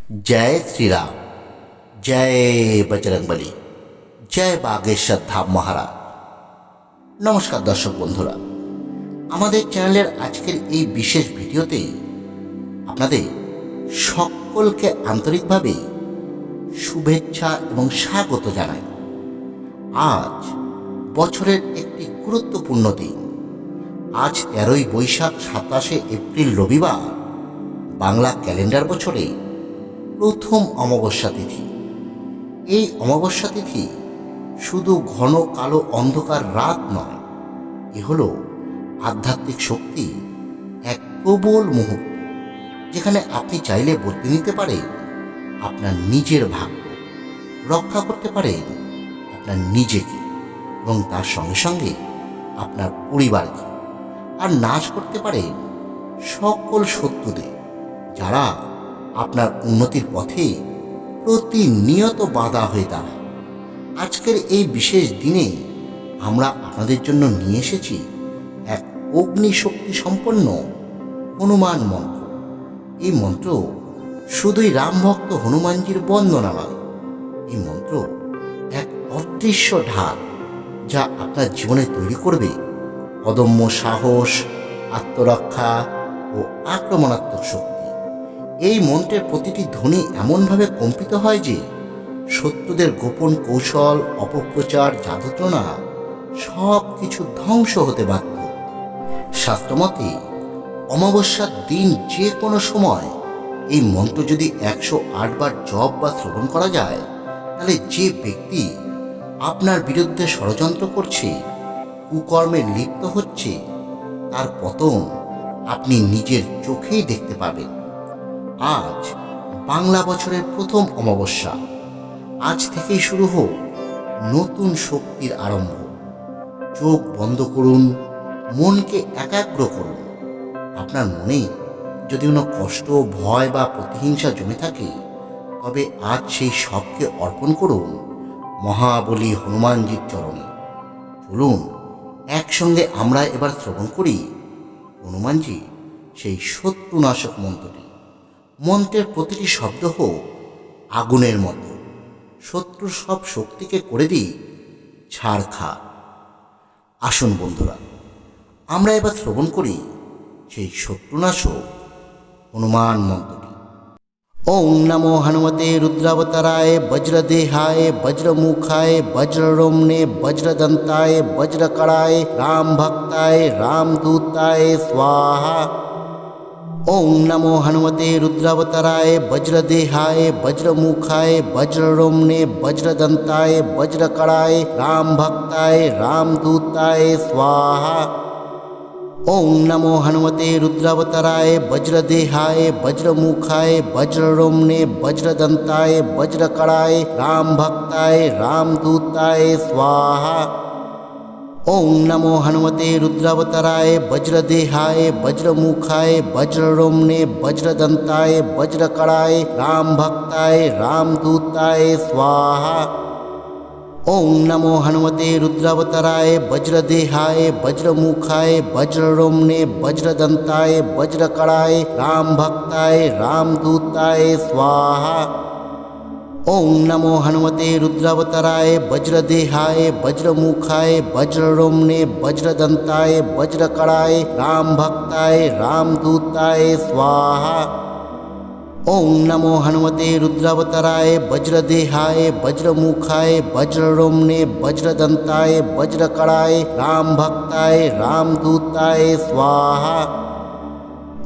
जय श्री राम। जय बजरंगबली। जय बागेश्वर धाम महाराज। নমস্কার দর্শক বন্ধুরা, আমাদের চ্যানেলের আজকের এই বিশেষ ভিডিওতে আপনাদের সকলকে আন্তরিকভাবে শুভেচ্ছা এবং স্বাগত জানাই। আজ বছরের একটি গুরুত্বপূর্ণ দিন। আজ 13ই বৈশাখ 27শে এপ্রিল রবিবার, বাংলা ক্যালেন্ডার বছরে প্রথম অমাবস্যা তিথি। এই অমাবস্যা তিথি শুধু ঘন কালো অন্ধকার রাত নয়, এ হলো আধ্যাত্মিক শক্তি এক প্রবল মুহূর্ত, যেখানে আপনি চাইলে বদলে নিতে পারেন আপনার নিজের ভাগ্য, রক্ষা করতে পারেন আপনার নিজেকে এবং তার সঙ্গে সঙ্গে আপনার পরিবারকে, আর নাশ করতে পারেন সকল শত্রুদের যারা আপনার উন্নতির পথে প্রতিনিয়ত বাধা হয়ে দাঁড়ায়। আজকের এই বিশেষ দিনে আমরা আপনাদের জন্য নিয়ে এসেছি এক অগ্নিশক্তি সম্পন্ন হনুমান মন্ত্র। এই মন্ত্র শুধুই রামভক্ত হনুমানজির বন্দনা নয়, এই মন্ত্র এক অদৃশ্য ঢাল, যা আপনার জীবনে তৈরি করবে অদম্য সাহস, আত্মরক্ষা ও আক্রমণাত্মক শক্তি। এই মন্ত্রের প্রতিটি ধ্বনি এমনভাবে কম্পিত হয় যে শত্রুদের গোপন কৌশল, অপপ্রচার, জাদুটনা সব কিছু ধ্বংস হতে বাধ্য। শাস্ত্রমতে অমাবস্যার দিন যে কোনো সময় এই মন্ত্র যদি 108 বার জপ বা শ্রবণ করা যায়, তাহলে যে ব্যক্তি আপনার বিরুদ্ধে ষড়যন্ত্র করছে, কুকর্মে লিপ্ত হচ্ছে, তার পতন আপনি নিজের চোখেই দেখতে পাবেন। আজ বাংলা বছরের প্রথম অমাবস্যা। আজ থেকেই শুরু হোক নতুন শক্তির আরম্ভ। চোখ বন্ধ করুন, মনকে একাগ্র করুন। আপনার মনে যদি কোনো কষ্ট, ভয় বা প্রতিহিংসা জমে থাকে, তবে আজ সেই সবকে অর্পণ করুন মহাবলী হনুমানজির চরণে। চলুন একসঙ্গে আমরা এবার শ্রবণ করি হনুমানজি সেই শত্রুনাশক মন্ত্রটি। মন্ত্রের প্রতিটি শব্দ হোক আগুনের মতো, শত্রুর সব শক্তিকে করে দিই ছাড়খাড়। আসুন বন্ধুরা, আমরা এবার শ্রবণ করি সেই শত্রুনাশক হনুমান মন্ত্রটি। ওং নমো হনুমতে রুদ্রাবতারায় বজ্রদেহায় বজ্রমুখায় বজ্ররোমণে বজ্রদন্তায় বজ্রকরায় রাম ভক্তায় রামদূতায় স্বাহা। ওং নমো হনুমতে রুদ্রাবতারায় বজ্রদেহায় বজ্রমুখায় বজ্ররোমণে বজ্রদন্তায় বজ্রকরায় রাম ভক্তায় রামদূতায় স্বাহা। ওং নমো হনুমতে রুদ্রাবতারায় বজ্রদেহায় বজ্রমুখায় বজ্ররোমণে বজ্রদন্তায় বজ্রকরায় রাম ভক্তায় রামদূতায় স্বাহা। ওং নমো হনুমতে রুদ্রাবতারায় বজ্রদেহায় বজ্রমুখায় বজ্ররোমণে বজ্রদন্তায় বজ্রকরায় রাম ভক্তায় রামদূতায় স্বাহা। ওং নমো হনুমতে রুদ্রাবতারায় বজ্রদেহায় বজ্রমুখায় বজ্ররোমণে বজ্রদন্তায় বজ্রকরায় রাম ভক্তায় রামদূতায় স্বাহা। ওং নমো হনুমতে রুদ্রাবতারায় বজ্রদেহায় বজ্রমুখায় বজ্ররোমণে বজ্রদন্তায় বজ্রকরায় রাম ভক্তায় রামদূতায় স্বাহা। ওং নমো হনুমতে রুদ্রাবতারায় বজ্রদেহায় বজ্রমুখায় বজ্ররোমণে বজ্রদন্তায় বজ্রকরায় রাম ভক্তায় রামদূতায় স্বাহা।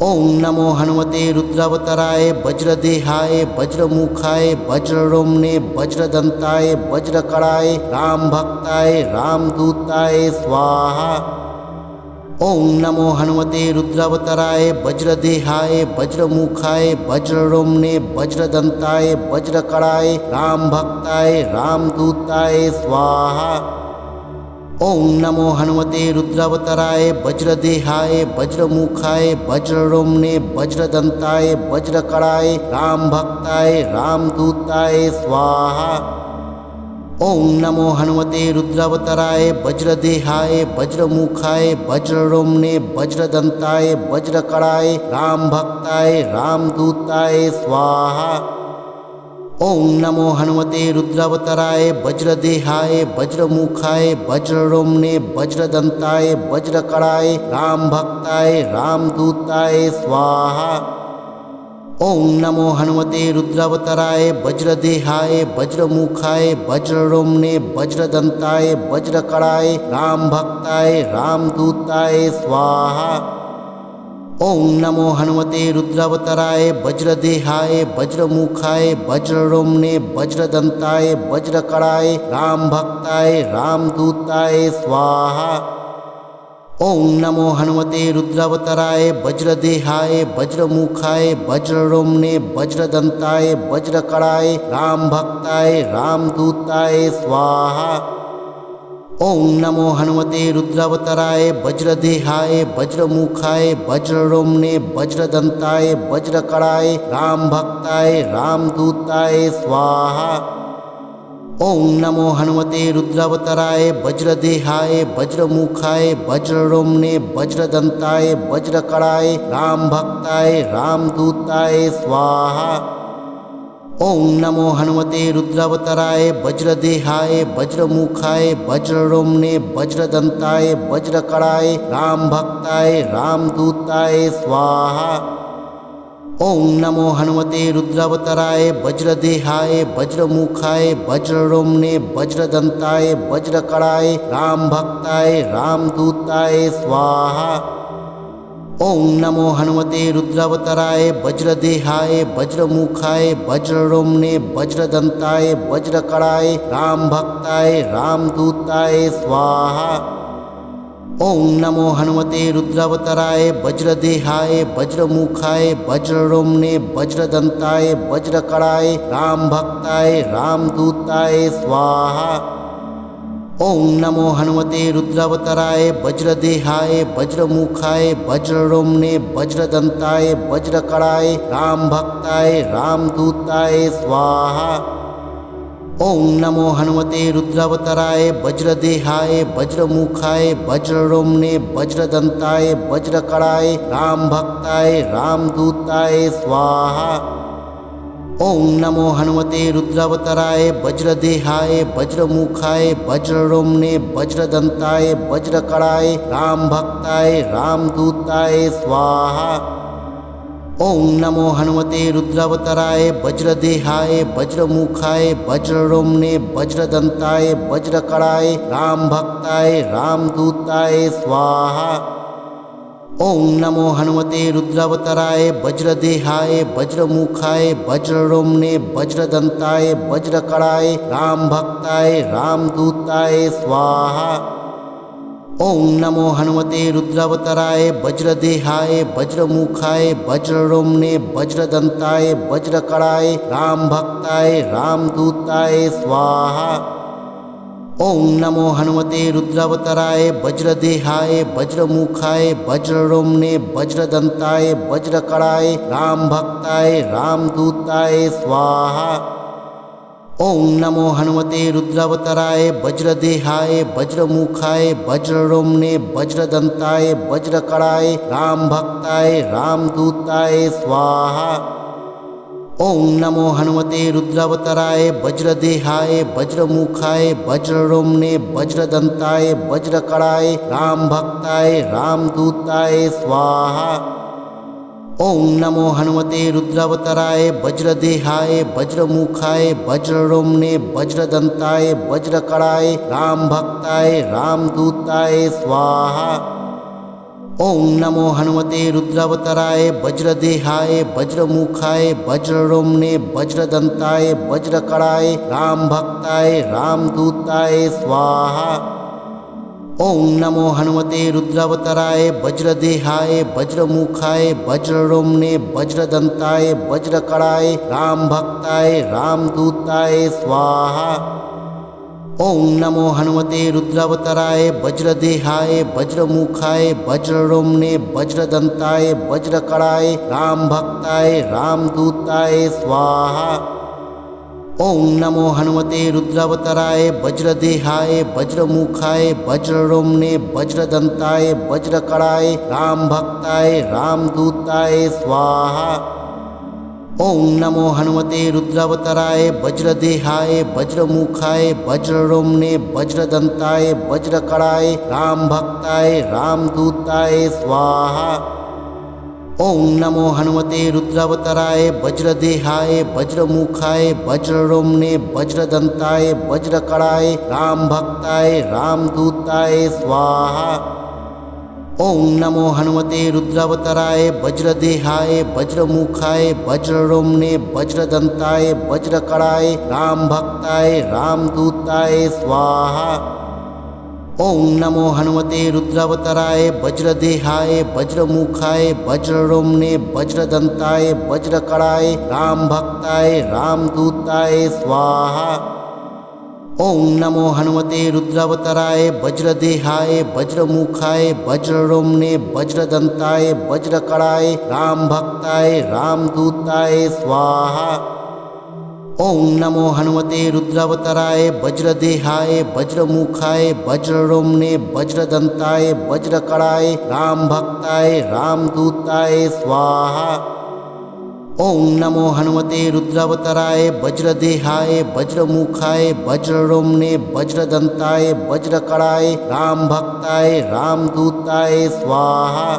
ওং নমো হনুমতে রুদ্রাবতারায় বজ্রদেহায় বজ্রমুখায় বজ্ররোমণে বজ্রদন্তায় বজ্রকরায় রাম ভক্তায় রামদূতায় স্বাহা। ওং নমো হনুমতে রুদ্রাবতারায় বজ্রদেহায় বজ্রমুখায় বজ্ররোমণে বজ্রদন্তায় বজ্রকরায় রাম ভক্তায় রামদূতায় স্বাহা। ওং নমো হনুমতে রুদ্রাবতারায় বজ্রদেহায় বজ্রমুখায় বজ্ররোমণে বজ্রদন্তায় বজ্রকরায় রাম ভক্তায় রামদূতায় স্বাহা। ওং নমো হনুমতে রুদ্রাবতারায় বজ্রদেহায় বজ্রমুখায় বজ্ররোমণে বজ্রদন্তায় বজ্রকরায় রাম ভক্তায় রামদূতায় স্বাহা। ओं नमो हनुमते रुद्रावताराय वज्रदेहाय वज्रमुखाय वज्ररोम्ने वज्रदंताय वज्रकराय राम भक्ताय रामदूताय स्वाहा। ओं नमो हनुमते रुद्रावताराय वज्रदेहाय वज्रमुखाय वज्ररोम्ने वज्रदंताय वज्रकराय राम भक्ताय रामदूताय स्वाहा। ओं नमो हनुमते रुद्रावताराय वज्रदेहाय वज्रमुखाय वज्ररोम्ने वज्रदंताय वज्रकराय राम भक्ताय रामदूताय स्वाहा। ओं नमो हनुमते रुद्रावताराय वज्रदेहाय वज्रमुखाय वज्ररोम्ने वज्रदंताय वज्रकराय राम भक्ताय रामदूताय स्वाहा। ओं नमो हनुमते रुद्रावताराय वज्रदेहाय वज्रमुखाय वज्ररोम्ने वज्रदंताय वज्रकराय राम भक्ताय रामदूताय स्वाहा। ओं नमो हनुमते रुद्रावताराय वज्रदेहाय वज्रमुखाय वज्ररोम्ने वज्रदंताय वज्रकराय राम भक्ताय रामदूताय स्वाहा। ओं नमो हनुमते रुद्रावताराय वज्रदेहाय वज्रमुखाय वज्ररोम्ने वज्रदंताय वज्रकराय राम भक्ताय रामदूताय स्वाहा। ओं नमो हनुमते रुद्रावताराय वज्रदेहाय वज्रमुखाय वज्ररोम्ने वज्रदंताय वज्रकराय राम भक्ताय रामदूताय स्वाहा। ओं नमो हनुमते रुद्रावताराय वज्रदेहाय वज्रमुखाय वज्ररोम्ने वज्रदंताय वज्रकराय राम भक्ताय रामदूताय स्वाहा। ओं नमो हनुमते रुद्रावताराय वज्रदेहाय वज्रमुखाय वज्ररोम्ने वज्रदंताय वज्रकराय राम भक्ताय रामदूताय स्वाहा। ओं नमो हनुमते रुद्रावताराय वज्रदेहाय वज्रमुखाय वज्ररोम्ने वज्रदंताय वज्रकराय राम भक्ताय रामदूताय स्वाहा। ओं नमो हनुमते रुद्रावताराय वज्रदेहाय वज्रमुखाय वज्ररोम्ने वज्रदंताय वज्रकराय राम भक्ताय रामदूताय स्वाहा। ओं नमो हनुमते रुद्रावताराय वज्रदेहाय वज्रमुखाय वज्ररोम्ने वज्रदंताय वज्रकराय राम भक्ताय रामदूताय स्वाहा। ओं नमो हनुमते रुद्रावताराय वज्रदेहाय वज्रमुखाय वज्ररोम्ने वज्रदंताय वज्रकराय राम भक्ताय रामदूताय स्वाहा। ओं नमो हनुमते रुद्रावताराय वज्रदेहाय वज्रमुखाय वज्ररोम्ने वज्रदंताय वज्रकराय राम भक्ताय रामदूताय स्वाहा। ओं नमो हनुमते रुद्रावताराय वज्रदेहाय वज्रमुखाय वज्ररोम्ने वज्रदंताय वज्रकराय राम भक्ताय रामदूताय स्वाहा। ओं नमो हनुमते रुद्रावताराय वज्रदेहाय वज्रमुखाय वज्ररोम्ने वज्रदंताय वज्रकराय राम भक्ताय रामदूताय स्वाहा। ओं नमो हनुमते रुद्रावताराय वज्रदेहाय वज्रमुखाय वज्ररोम्ने वज्रदंताय वज्रकराय राम भक्ताय रामदूताय स्वाहा। ओं नमो हनुमते रुद्रावताराय वज्रदेहाय वज्रमुखाय वज्ररोम्ने वज्रदंताय वज्रकराय राम भक्ताय रामदूताय स्वाहा। ओं नमो हनुमते रुद्रावताराय वज्रदेहाय वज्रमुखाय वज्ररोम्ने वज्रदंताय वज्रकराय राम भक्ताय रामदूताय स्वाहा। ओं नमो हनुमते रुद्रावताराय वज्रदेहाय वज्रमुखाय वज्ररोम्ने वज्रदंताय वज्रकराय राम भक्ताय रामदूताय स्वाहा। ओं नमो हनुमते रुद्रावताराय वज्रदेहाय वज्रमुखाय वज्ररोम्ने वज्रदंताय वज्रकराय राम भक्ताय रामदूताय स्वाहा। ओं नमो हनुमते रुद्रावताराय वज्रदेहाय वज्रमुखाय वज्ररोम्ने वज्रदंताय वज्रकराय राम भक्ताय रामदूताय स्वाहा। ओं नमो हनुमते रुद्रावताराय वज्रदेहाय वज्रमुखाय वज्ररोम्ने वज्रदंताय वज्रकराय राम भक्ताय रामदूताय स्वाहा। ओं नमो हनुमते रुद्रावताराय वज्रदेहाय वज्रमुखाय वज्ररोमणे वज्रदंताय वज्रकराय राम भक्ताय रामदूताय स्वाहा। ओं नमो हनुमते रुद्रावताराय वज्रदेहाय वज्रमुखाय वज्ररोमणे वज्रदंताय वज्रकराय राम भक्ताय रामदूताय स्वाहा। ओं नमो हनुमते रुद्रावताराय वज्रदेहाय वज्रमुखाय वज्ररोमणे वज्रदंताय वज्रकराय राम भक्ताय रामदूताय स्वाहा। ओं नमो हनुमते रुद्रावताराय वज्रदेहाय वज्रमुखाय वज्ररोमणे वज्रदंताय वज्रकराय राम भक्ताय रामदूताय स्वाहा। ओं नमो हनुमते रुद्रावताराय वज्रदेहाय वज्रमुखाय वज्ररोमणे वज्रदंताय वज्रकराय राम भक्ताय रामदूताय स्वाहा। ओं नमो हनुमते रुद्रावताराय वज्रदेहाय वज्रमुखाय वज्ररोमणे वज्रदंताय वज्रकराय राम भक्ताय रामदूताय स्वाहा। ओं नमो हनुमते रुद्रावताराय वज्रदेहाय वज्रमुखाय वज्ररोमणे वज्रदंताय वज्रकराय राम भक्ताय रामदूताय स्वाहा।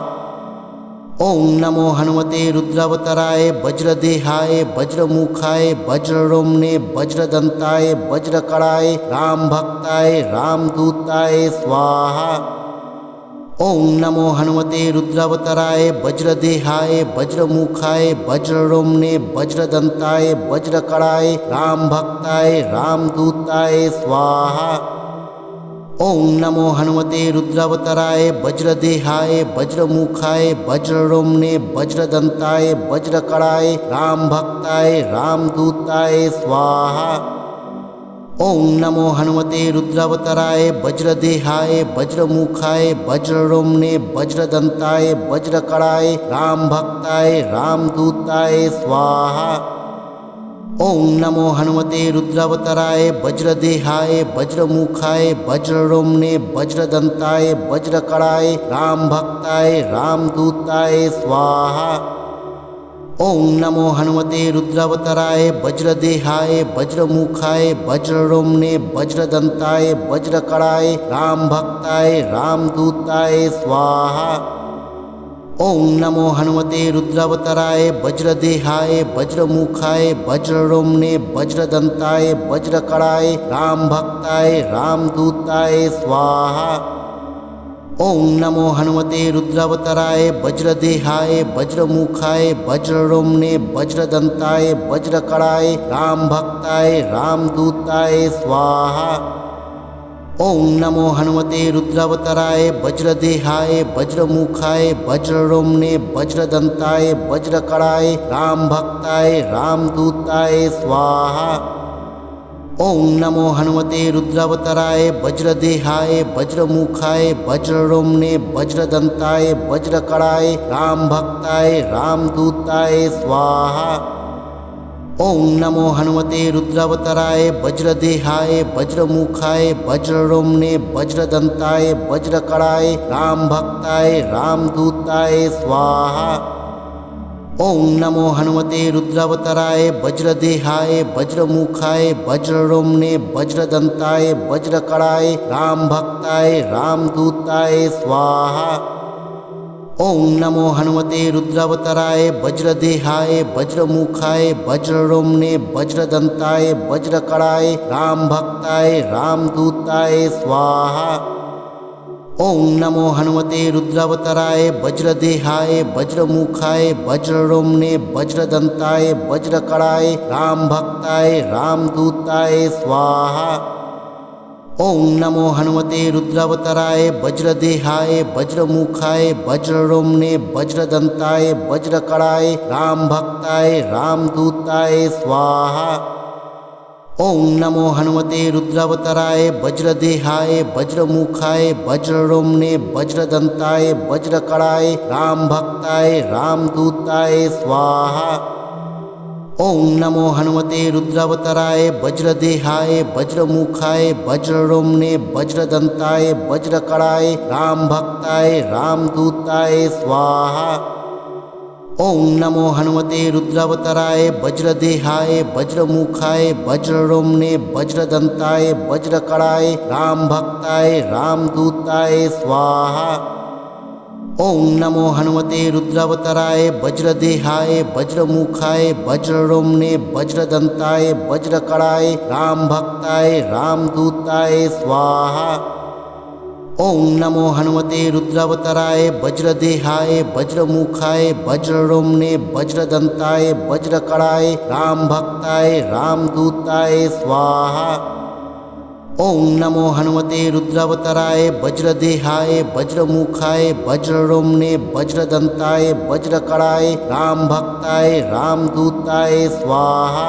ओं नमो हनुमते रुद्रावताराय वज्रदेहाय वज्रमुखाय वज्ररोमणे वज्रदंताय वज्रकराय राम भक्ताय रामदूताय स्वाहा। ओं नमो हनुमते रुद्रावताराय वज्रदेहाय वज्रमुखाय वज्ररोमणे वज्रदंताय वज्रकराय राम भक्ताय रामदूताय स्वाहा। ओं नमो हनुमते रुद्रावताराय वज्रदेहाय वज्रमुखाय वज्ररोमणे वज्रदंताय वज्रकराय राम भक्ताय रामदूताय स्वाहा। ओं नमो हनुमते रुद्रावताराय वज्रदेहाय वज्रमुखाय वज्ररोमणे वज्रदंताय वज्रकराय राम भक्ताय रामदूताय स्वाहा। ओं नमो हनुमते रुद्रावताराय वज्रदेहाय वज्रमुखाय वज्ररोमणे वज्रदंताय वज्रकराय राम भक्ताय रामदूताय स्वाहा। ओं नमो हनुमते रुद्रावताराय वज्रदेहाय वज्रमुखाय वज्ररोमणे वज्रदंताय वज्रकराय राम भक्ताय रामदूताय स्वाहा। ओं नमो हनुमते रुद्रावताराय वज्रदेहाय वज्रमुखाय वज्ररोमणे वज्रदंताय वज्रकराय राम भक्ताय रामदूताय स्वाहा। ओं नमो हनुमते रुद्रावताराय वज्रदेहाय वज्रमुखाय वज्ररोमणे वज्रदंताय वज्रकराय राम भक्ताय रामदूताय स्वाहा। ओं नमो हनुमते रुद्रावताराय वज्रदेहाय वज्रमुखाय वज्ररोमणे वज्रदंताय वज्रकराय राम भक्ताय रामदूताय स्वाहा। ओं नमो हनुमते रुद्रावताराय वज्रदेहाय वज्रमुखाय वज्ररोमणे वज्रदंताय वज्रकराय राम भक्ताय रामदूताय स्वाहा। ओं नमो हनुमते रुद्रावताराय वज्रदेहाय वज्रमुखाय वज्ररोमणे वज्रदंताय वज्रकराय राम भक्ताय रामदूताय स्वाहा। ओं नमो हनुमते रुद्रावताराय वज्रदेहाय वज्रमुखाय वज्ररोमणे वज्रदंताय वज्रकराय राम भक्ताय रामदूताय स्वाहा। ओं नमो हनुमते रुद्रावताराय वज्रदेहाय वज्रमुखाय वज्ररोमणे वज्रदंताय वज्रकराय राम भक्ताय रामदूताय स्वाहा। ओं नमो हनुमते रुद्रावताराय वज्रदेहाय वज्रमुखाय वज्ररोमणे वज्रदंताय वज्रकराय राम भक्ताय रामदूताय स्वाहा। ओं नमो हनुमते रुद्रावताराय वज्रदेहाय वज्रमुखाय वज्ररोमणे वज्रदंताय वज्रकराय राम भक्ताय रामदूताय स्वाहा। ओं नमो हनुमते रुद्रावताराय वज्रदेहाय वज्रमुखाय वज्ररोमणे वज्रदंताय वज्रकराय राम भक्ताय रामदूताय स्वाहा। ओं नमो हनुमते रुद्रावताराय वज्रदेहाय वज्रमुखाय वज्ररोमणे वज्रदंताय वज्रकराय राम भक्ताय रामदूताय स्वाहा। ओं नमो हनुमते रुद्रावताराय वज्रदेहाय वज्रमुखाय वज्ररोमणे वज्रदंताय वज्रकराय राम भक्ताय रामदूताय स्वाहा। ओं नमो हनुमते रुद्रावताराय वज्रदेहाय वज्रमुखाय वज्ररोमणे वज्रदंताय वज्रकराय राम भक्ताय रामदूताय स्वाहा। ओं नमो हनुमते रुद्रावताराय वज्रदेहाय वज्रमुखाय वज्ररोमणे वज्रदंताय वज्रकराय राम भक्ताय रामदूताय स्वाहा। ओं नमो हनुमते रुद्रावताराय वज्रदेहाय वज्रमुखाय वज्ररोमणे वज्रदंताय वज्रकराय राम भक्ताय रामदूताय स्वाहा।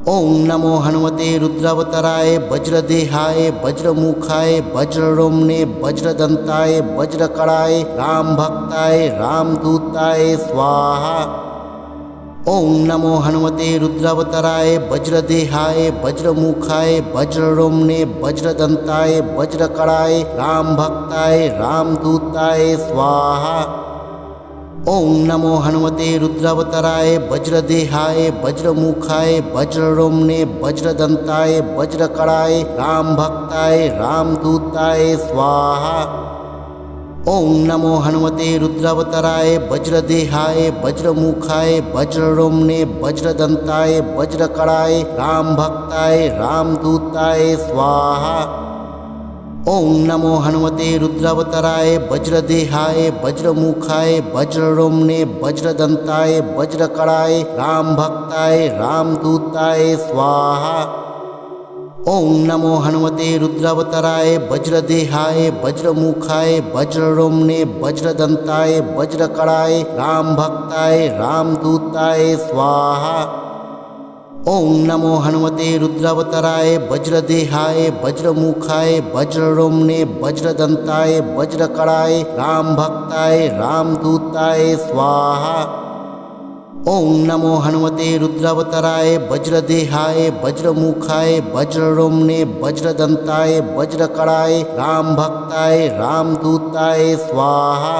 ओं नमो हनुमते रुद्रावताराय वज्रदेहाय वज्रमुखाय वज्ररोमणे वज्रदंताय वज्रकराय राम भक्ताय रामदूताय स्वाहा। ओं नमो हनुमते रुद्रावताराय वज्रदेहाय वज्रमुखाय वज्ररोमणे वज्रदंताय वज्रकराय राम भक्ताय रामदूताय स्वाहा। ओं नमो हनुमते रुद्रावताराय वज्रदेहाय वज्रमुखाय वज्ररोमणे वज्रदंताय वज्रकराय राम भक्ताय रामदूताय स्वाहा। ओं नमो हनुमते रुद्रावताराय वज्रदेहाय वज्रमुखाय वज्ररोमणे वज्रदंताय वज्रकराय राम भक्ताय रामदूताय स्वाहा। ओं नमो हनुमते रुद्रावताराय वज्रदेहाय वज्रमुखाय वज्ररोमणे वज्रदंताय वज्रकराय राम भक्ताय रामदूताय स्वाहा। ओं नमो हनुमते रुद्रावताराय वज्रदेहाय वज्रमुखाय वज्ररोमणे वज्रदंताय वज्रकराय राम भक्ताय रामदूताय स्वाहा। ओं नमो हनुमते रुद्रावताराय वज्रदेहाय वज्रमुखाय वज्ररोमणे वज्रदंताय वज्रकराय राम भक्ताय रामदूताय स्वाहा। ओं नमो हनुमते रुद्रावताराय वज्रदेहाय वज्रमुखाय वज्ररोमणे वज्रदंताय वज्रकराय राम भक्ताय रामदूताय स्वाहा।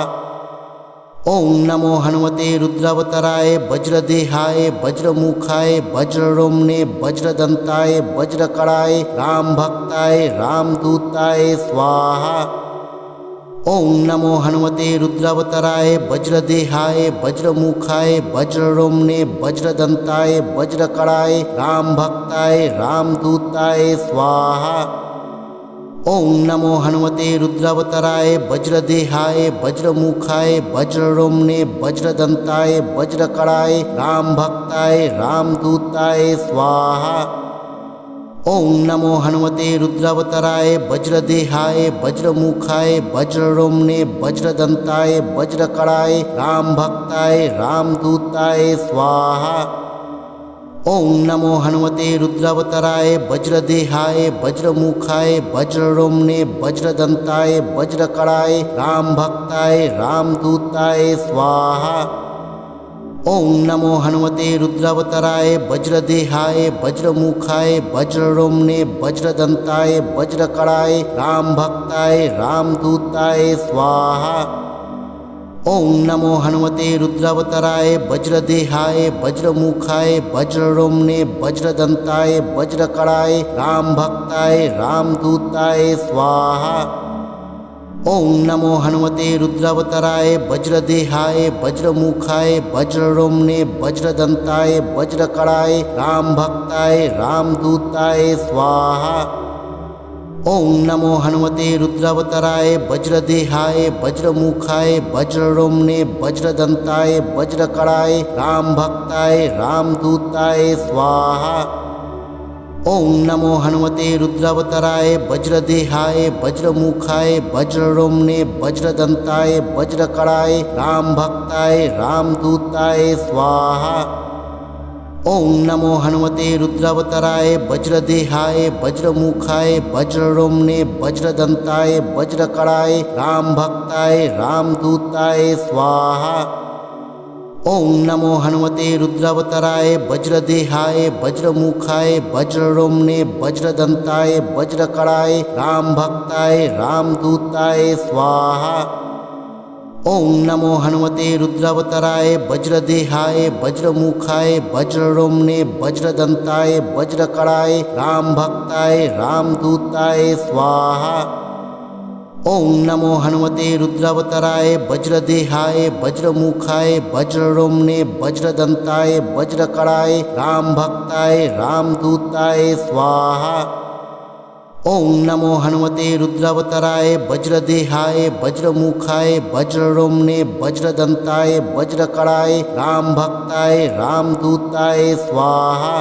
ओं नमो हनुमते रुद्रावताराय वज्रदेहाय वज्रमुखाय वज्ररोमणे वज्रदंताय वज्रकराय राम भक्ताय रामदूताय स्वाहा। ओं नमो हनुमते रुद्रावताराय वज्रदेहाय वज्रमुखाय वज्ररोमणे वज्रदंताय वज्रकराय राम भक्ताय रामदूताय स्वाहा। ओं नमो हनुमते रुद्रावताराय वज्रदेहाय वज्रमुखाय वज्ररोमणे वज्रदंताय वज्रकराय राम भक्ताय रामदूताय स्वाहा। ओं नमो हनुमते रुद्रावताराय वज्रदेहाय वज्रमुखाय वज्ररोमणे वज्रदंताय वज्रकराय राम भक्ताय रामदूताय स्वाहा। ओं नमो हनुमते रुद्रावताराय वज्रदेहाय वज्रमुखाय वज्ररोमणे वज्रदंताय वज्रकराय राम भक्ताय रामदूताय स्वाहा। ओं नमो हनुमते रुद्रावताराय वज्रदेहाय वज्रमुखाय वज्ररोमणे वज्रदंताय वज्रकराय राम भक्ताय रामदूताय स्वाहा। ओं नमो हनुमते रुद्रावताराय वज्रदेहाय वज्रमुखाय वज्ररोमणे वज्रदंताय वज्रकराय राम भक्ताय रामदूताय स्वाहा। ओं नमो हनुमते रुद्रावताराय वज्रदेहाय वज्रमुखाय वज्ररोमणे वज्रदंताय वज्रकराय राम भक्ताय रामदूताय स्वाहा। ओं नमो हनुमते रुद्रावताराय वज्रदेहाय वज्रमुखाय वज्ररोमणे वज्रदंताय वज्रकराय राम भक्ताय रामदूताय स्वाहा। ओं नमो हनुमते रुद्रावताराय वज्रदेहाय वज्रमुखाय वज्ररोमणे वज्रदंताय वज्रकराय राम भक्ताय रामदूताय स्वाहा। ओं नमो हनुमते रुद्रावताराय वज्रदेहाय वज्रमुखाय वज्ररोमणे वज्रदंताय वज्रकराय राम भक्ताय रामदूताय स्वाहा। ओं नमो हनुमते रुद्रावताराय वज्रदेहाय वज्रमुखाय वज्ररोमणे वज्रदंताय वज्रकराय राम भक्ताय रामदूताय स्वाहा। ओं नमो हनुमते रुद्रावताराय वज्रदेहाय वज्रमुखाय वज्ररोम्ने वज्रदंताय वज्रकराय राम भक्ताय रामदूताय स्वाहा। ओं नमो हनुमते रुद्रावताराय वज्रदेहाय वज्रमुखाय वज्ररोम्ने वज्रदंताय वज्रकराय राम भक्ताय रामदूताय स्वाहा। ओं नमो हनुमते रुद्रावताराय वज्रदेहाय वज्रमुखाय वज्ररोम्ने वज्रदंताय वज्रकराय राम भक्ताय रामदूताय स्वाहा।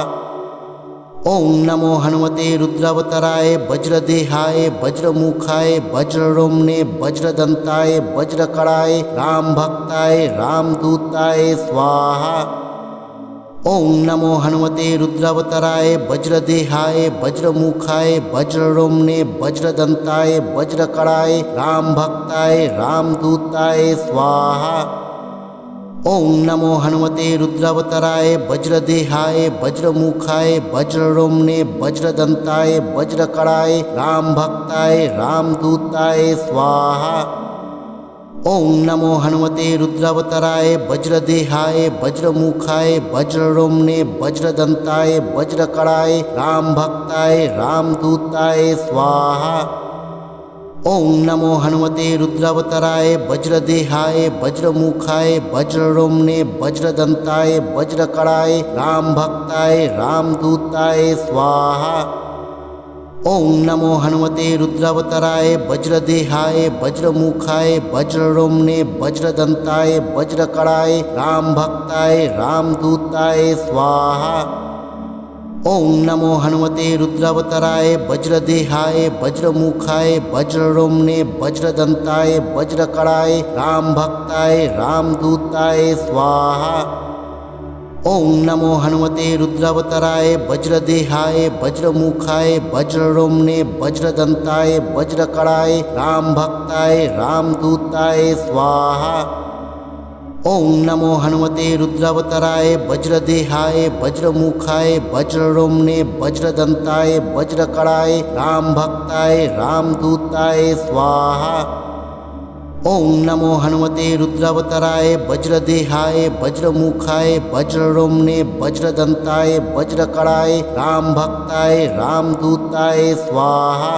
ओं नमो हनुमते रुद्रावताराय वज्रदेहाय वज्रमुखाय वज्ररोम्ने वज्रदंताय वज्रकराय राम भक्ताय रामदूताय स्वाहा। ओं नमो हनुमते रुद्रावताराय वज्रदेहाय वज्रमुखाय वज्ररोम्ने वज्रदंताय वज्रकराय राम भक्ताय रामदूताय स्वाहा। ओं नमो हनुमते रुद्रावताराय वज्रदेहाय वज्रमुखाय वज्ररोम्ने वज्रदंताय वज्रकराय राम भक्ताय रामदूताय स्वाहा। ओं नमो हनुमते रुद्रावताराय वज्रदेहाय वज्रमुखाय वज्ररोम्ने वज्रदंताय वज्रकराय राम भक्ताय रामदूताय स्वाहा। ओं नमो हनुमते रुद्रावताराय वज्रदेहाय वज्रमुखाय वज्ररोम्ने वज्रदंताय वज्रकराय राम भक्ताय रामदूताय स्वाहा। ओं नमो हनुमते रुद्रावताराय वज्रदेहाय वज्रमुखाय वज्ररोम्ने वज्रदंताय वज्रकराय राम भक्ताय रामदूताय स्वाहा। ओं नमो हनुमते रुद्रावताराय वज्रदेहाय वज्रमुखाय वज्ररोम्ने वज्रदंताय वज्रकराय राम भक्ताय रामदूताय स्वाहा। ओं नमो हनुमते रुद्रावताराय वज्रदेहाय वज्रमुखाय वज्ररोम्ने वज्रदंताय वज्रकराय राम भक्ताय रामदूताय स्वाहा। ओं नमो हनुमते रुद्रावताराय वज्रदेहाय वज्रमुखाय वज्ररोम्ने वज्रदंताय वज्रकराय राम भक्ताय रामदूताय स्वाहा। ओं नमो हनुमते रुद्रावताराय वज्रदेहाय वज्रमुखाय वज्ररोम्ने वज्रदंताय वज्रकराय राम भक्ताय रामदूताय स्वाहा।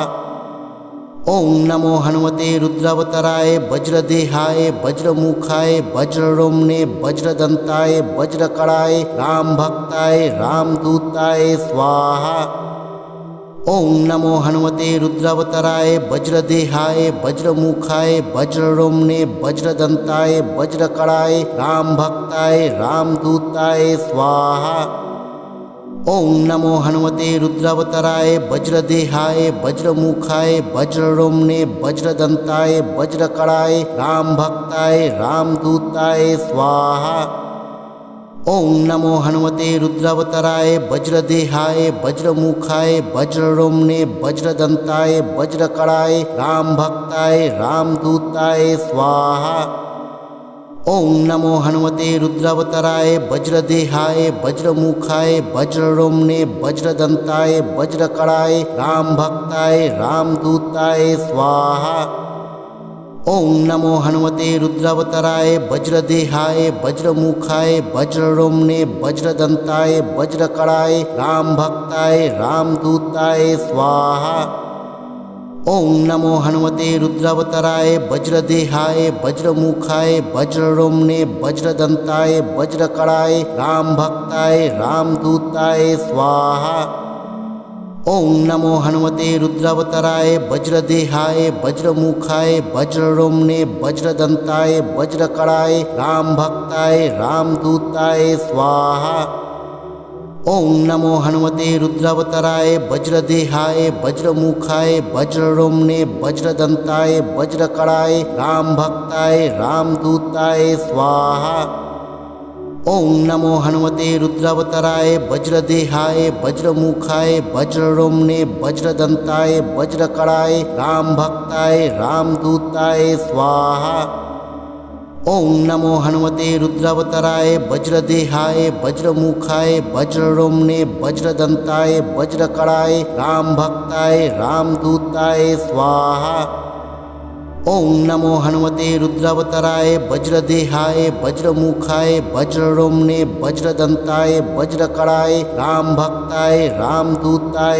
ओं नमो हनुमते रुद्रावताराय वज्रदेहाय वज्रमुखाय वज्ररोम्ने वज्रदंताय वज्रकराय राम भक्ताय रामदूताय स्वाहा। ओं नमो हनुमते रुद्रावताराय वज्रदेहाय वज्रमुखाय वज्ररोम्ने वज्रदंताय वज्रकराय राम भक्ताय रामदूताय स्वाहा। ओं नमो हनुमते रुद्रावताराय वज्रदेहाय वज्रमुखाय वज्ररोम्ने वज्रदंताय वज्रकराय राम भक्ताय रामदूताय स्वाहा। ओं नमो हनुमते रुद्रावताराय वज्रदेहाय वज्रमुखाय वज्ररोम्ने वज्रदंताय वज्रकराय राम भक्ताय रामदूताय स्वाहा। ओं नमो हनुमते रुद्रावताराय वज्रदेहाय वज्रमुखाय वज्ररोम्ने वज्रदंताय वज्रकराय राम भक्ताय रामदूताय स्वाहा। ओं नमो हनुमते रुद्रावताराय वज्रदेहाय वज्रमुखाय वज्ररोम्ने वज्रदंताय वज्रकराय राम भक्ताय रामदूताय स्वाहा। ओं नमो हनुमते रुद्रावताराय वज्रदेहाय वज्रमुखाय वज्ररोम्ने वज्रदंताय वज्रकराय राम भक्ताय रामदूताय स्वाहा। ओं नमो हनुमते रुद्रावताराय वज्रदेहाय वज्रमुखाय वज्ररोम्ने वज्रदंताय वज्रकराय राम भक्ताय रामदूताय स्वाहा। ओं नमो हनुमते रुद्रावताराय वज्रदेहाय वज्रमुखाय वज्ररोम्ने वज्रदंताय वज्रकराय राम भक्ताय रामदूताय स्वाहा। ओं नमो हनुमते रुद्रावताराय वज्रदेहाय वज्रमुखाय वज्ररोम्ने वज्रदंताय वज्रकराय राम भक्ताय रामदूताय स्वाहा। ओं नमो हनुमते रुद्रावताराय वज्रदेहाय वज्रमुखाय वज्ररोम्ने वज्रदंताय वज्रकराय राम भक्ताय रामदूताय स्वाहा। ओम नमो हनुमते रुद्रावताराय वज्रदेहाय वज्रमुखाय वज्ररोमणे वज्रदंताय वज्रकराय राम भक्ताय रामदूताय